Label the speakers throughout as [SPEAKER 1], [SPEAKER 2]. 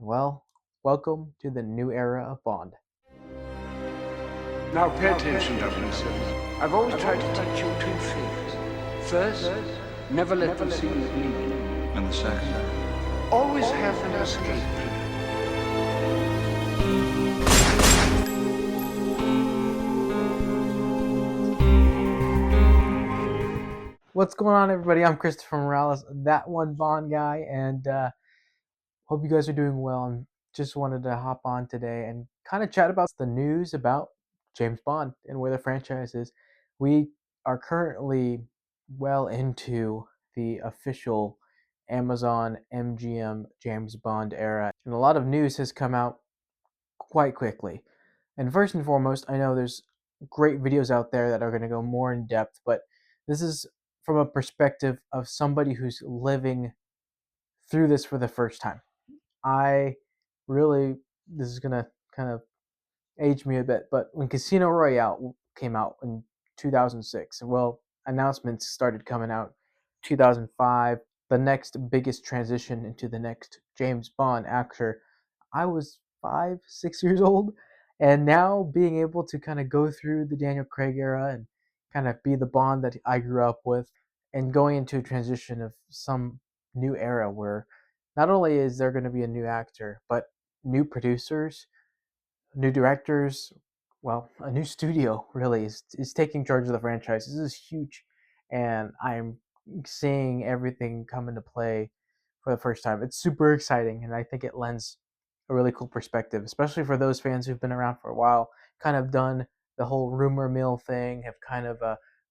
[SPEAKER 1] Well, welcome to the new era of Bond.
[SPEAKER 2] Now pay attention, 007. I've always tried to teach you two things. First, never let them see you bleed.
[SPEAKER 3] And the second?
[SPEAKER 2] Always have an escape.
[SPEAKER 1] What's going on, everybody? I'm Christopher Morales, that one Bond guy, and hope you guys are doing well. And just wanted to hop on today and kind of chat about the news about James Bond and where the franchise is. We are currently well into the official Amazon MGM James Bond era, and a lot of news has come out quite quickly. And first and foremost, I know there's great videos out there that are going to go more in depth, but this is from a perspective of somebody who's living through this for the first time. I really, this is going to kind of age me a bit, but when Casino Royale came out in 2006, well, announcements started coming out 2005, the next biggest transition into the next James Bond actor. I was 5, 6 years old, and now being able to kind of go through the Daniel Craig era and kind of be the Bond that I grew up with, and going into a transition of some new era where not only is there going to be a new actor, but new producers, new directors, well, a new studio really is taking charge of the franchise. This is huge, and I'm seeing everything come into play for the first time. It's super exciting, and I think it lends a really cool perspective, especially for those fans who've been around for a while, kind of done the whole rumor mill thing, have kind of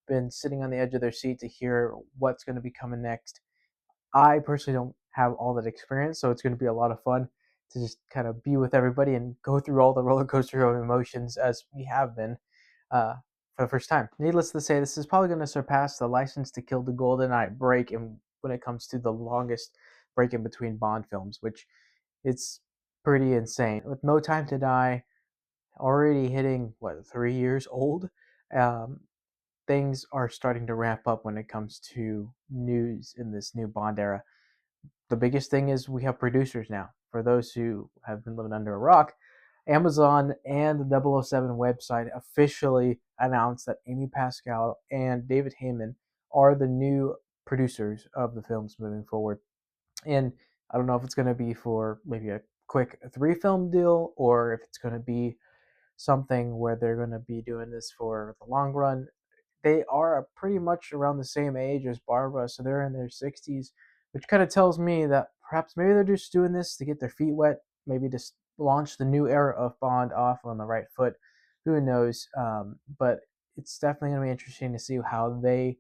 [SPEAKER 1] been sitting on the edge of their seat to hear what's going to be coming next. I personally don't have all that experience, so it's going to be a lot of fun to just kind of be with everybody and go through all the roller coaster of emotions as we have been uh, for the first time. Needless to say, this is probably going to surpass the License to Kill the Golden Eye break when it comes to the longest break in between Bond films, which it's pretty insane. With No Time to Die already hitting, 3 years old, um, things are starting to ramp up when it comes to news in this new Bond era. The biggest thing is we have producers now. For those who have been living under a rock, Amazon and the 007 website officially announced that Amy Pascal and David Heyman are the new producers of the films moving forward. And I don't know if it's going to be for maybe a quick 3 film deal or if it's going to be something where they're going to be doing this for the long run. They are pretty much around the same age as Barbara, so they're in their 60s, which kind of tells me that perhaps maybe they're just doing this to get their feet wet, maybe just launch the new era of Bond off on the right foot. Who knows? But it's definitely going to be interesting to see how they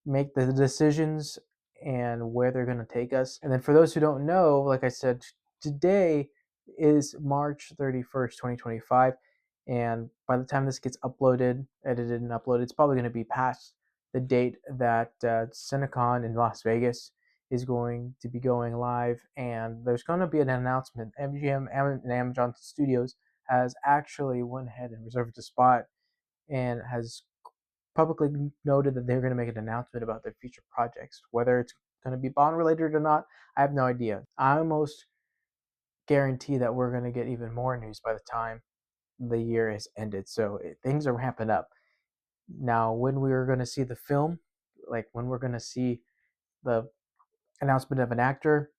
[SPEAKER 1] make the decisions and where they're going to take us. And then for those who don't know, like I said, today is March 31st, 2025. And by the time this gets uploaded, edited, and uploaded, it's probably going to be past the date that Cinecon in Las Vegas is going to be going live. And there's going to be an announcement. MGM and Amazon Studios has actually went ahead and reserved a spot and has publicly noted that they're going to make an announcement about their future projects. Whether it's going to be Bond related or not, I have no idea. I almost guarantee that we're going to get even more news by the time the year has ended. So things are ramping up. Now, when we are going to see the film, like when we're going to see the announcement of an actor,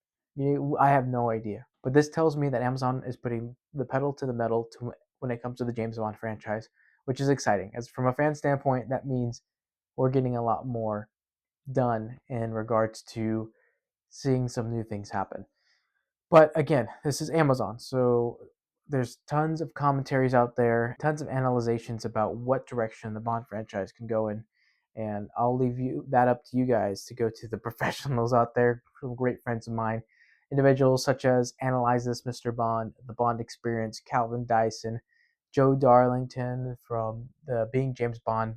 [SPEAKER 1] I have no idea. But this tells me that Amazon is putting the pedal to the metal when it comes to the James Bond franchise, which is exciting. As from a fan standpoint, that means we're getting a lot more done in regards to seeing some new things happen. But again, this is Amazon, so there's tons of commentaries out there, tons of analyzations about what direction the Bond franchise can go in. And I'll leave you that up to you guys to go to the professionals out there, some great friends of mine, individuals such as Analyze This Mr. Bond, The Bond Experience, Calvin Dyson, Joe Darlington from the Being James Bond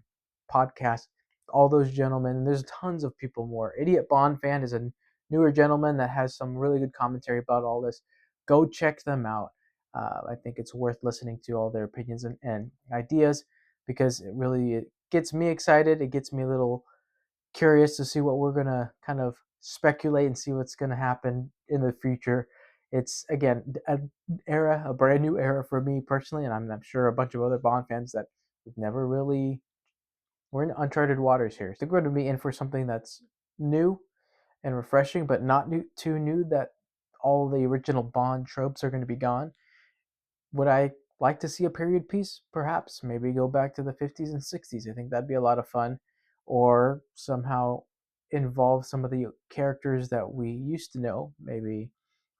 [SPEAKER 1] podcast, all those gentlemen. And there's tons of people more. Idiot Bond Fan is a newer gentleman that has some really good commentary about all this. Go check them out. I think it's worth listening to all their opinions and ideas because it gets me excited. It gets me a little curious to see what we're going to kind of speculate and see what's going to happen in the future. It's again a brand new era for me personally, and I'm sure a bunch of other Bond fans that we've never really we're in uncharted waters here. So we're going to be in for something that's new and refreshing, but not too new that all the original Bond tropes are going to be gone. Would I like to see a period piece? Perhaps. Maybe go back to the 50s and 60s. I think that'd be a lot of fun. Or somehow involve some of the characters that we used to know. Maybe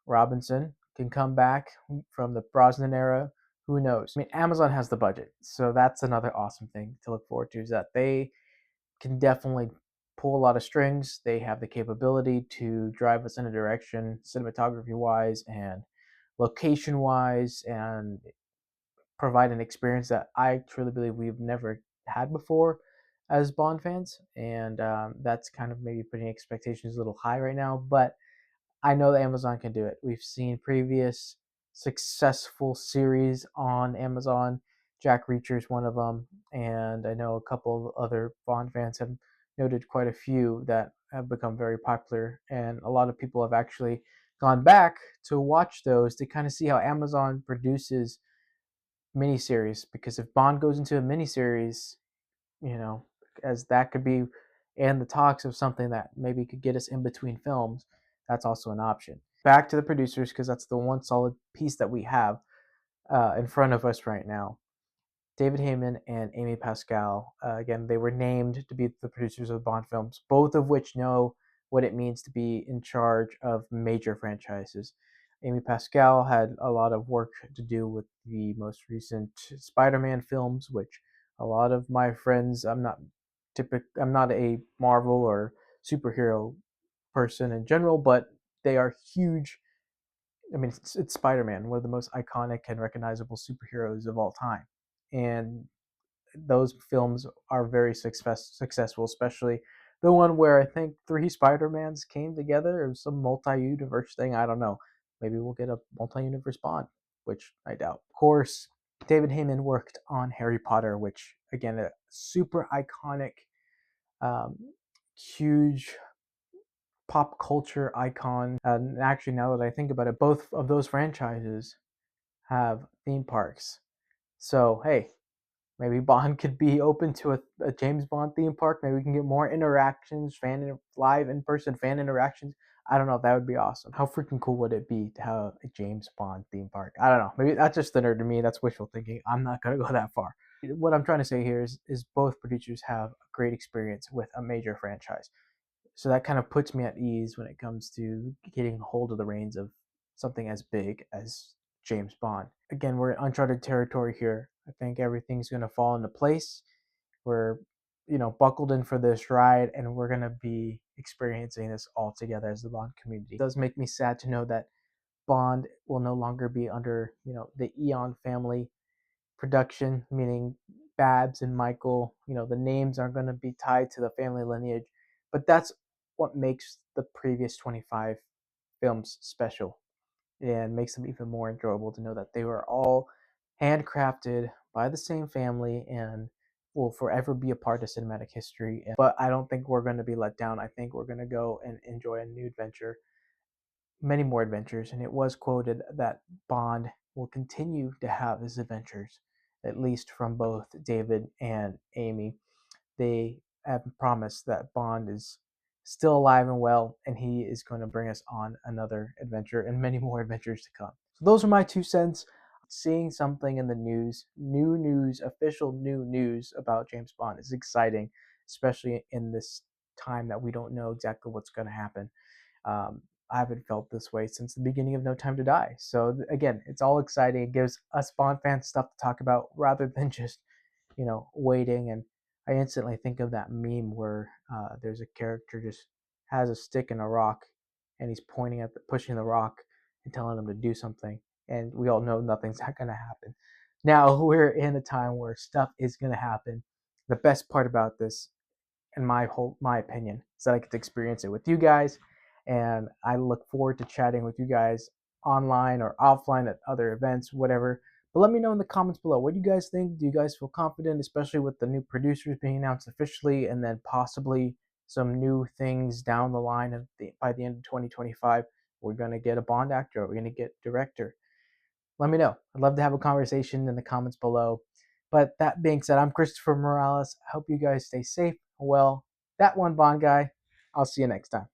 [SPEAKER 1] Robinson can come back from the Brosnan era. Who knows? I mean, Amazon has the budget. So that's another awesome thing to look forward to is that they can definitely pull a lot of strings. They have the capability to drive us in a direction, cinematography wise and location wise, and provide an experience that I truly believe we've never had before as Bond fans. And that's kind of maybe putting expectations a little high right now, but I know that Amazon can do it. We've seen previous successful series on Amazon. Jack Reacher is one of them, and I know a couple of other Bond fans have noted quite a few that have become very popular, and a lot of people have actually gone back to watch those to kind of see how Amazon produces miniseries. Because if Bond goes into a miniseries, you know, as that could be, and the talks of something that maybe could get us in between films, that's also an option. Back to the producers, because that's the one solid piece that we have in front of us right now. David Heyman and Amy Pascal. Again, they were named to be the producers of Bond films, both of which know what it means to be in charge of major franchises. Amy Pascal had a lot of work to do with the most recent Spider-Man films, which a lot of my friends, I'm not a Marvel or superhero person in general, but they are huge. I mean, it's Spider-Man, one of the most iconic and recognizable superheroes of all time, and those films are very successful, especially the one where I think three Spider-Mans came together. It was some multi-universe thing. I don't know. Maybe we'll get a multi-universe Bond, which I doubt. Of course, David Heyman worked on Harry Potter, which again, a super iconic, um, huge pop culture icon. And actually, now that I think about it, both of those franchises have theme parks. So hey, maybe Bond could be open to a James Bond theme park. Maybe we can get more interactions, live in person fan interactions. I don't know. That would be awesome. How freaking cool would it be to have a James Bond theme park? I don't know. Maybe that's just the nerd to me. That's wishful thinking. I'm not gonna go that far. What I'm trying to say here is both producers have a great experience with a major franchise, so that kind of puts me at ease when it comes to getting hold of the reins of something as big as James Bond. Again, we're in uncharted territory here. I think everything's going to fall into place. We're, buckled in for this ride, and we're going to be experiencing this all together as the Bond community. It does make me sad to know that Bond will no longer be under, the Eon family production, meaning Babs and Michael. The names aren't going to be tied to the family lineage, but that's what makes the previous 25 films special and makes them even more enjoyable to know that they were all handcrafted by the same family and will forever be a part of cinematic history. But I don't think we're going to be let down. I think we're going to go and enjoy a new adventure, many more adventures. And it was quoted that Bond will continue to have his adventures, at least from both David and Amy. They have promised that Bond is still alive and well, and he is going to bring us on another adventure and many more adventures to come. So those are my 2 cents. Seeing something in the news, new news, official new news about James Bond is exciting, especially in this time that we don't know exactly what's going to happen. I haven't felt this way since the beginning of No Time to Die. So again, it's all exciting. It gives us Bond fans stuff to talk about rather than just waiting. And I instantly think of that meme where there's a character just has a stick and a rock, and he's pointing at pushing the rock and telling him to do something, and we all know nothing's going to happen. Now we're in a time where stuff is going to happen. The best part about this, in my opinion, is that I get to experience it with you guys, and I look forward to chatting with you guys online or offline at other events, whatever. But let me know in the comments below. What do you guys think? Do you guys feel confident, especially with the new producers being announced officially, and then possibly some new things down the line by the end of 2025? We're going to get a Bond actor? Are we going to get director? Let me know. I'd love to have a conversation in the comments below. But that being said, I'm Christopher Morales. I hope you guys stay safe. Well, that one Bond guy. I'll see you next time.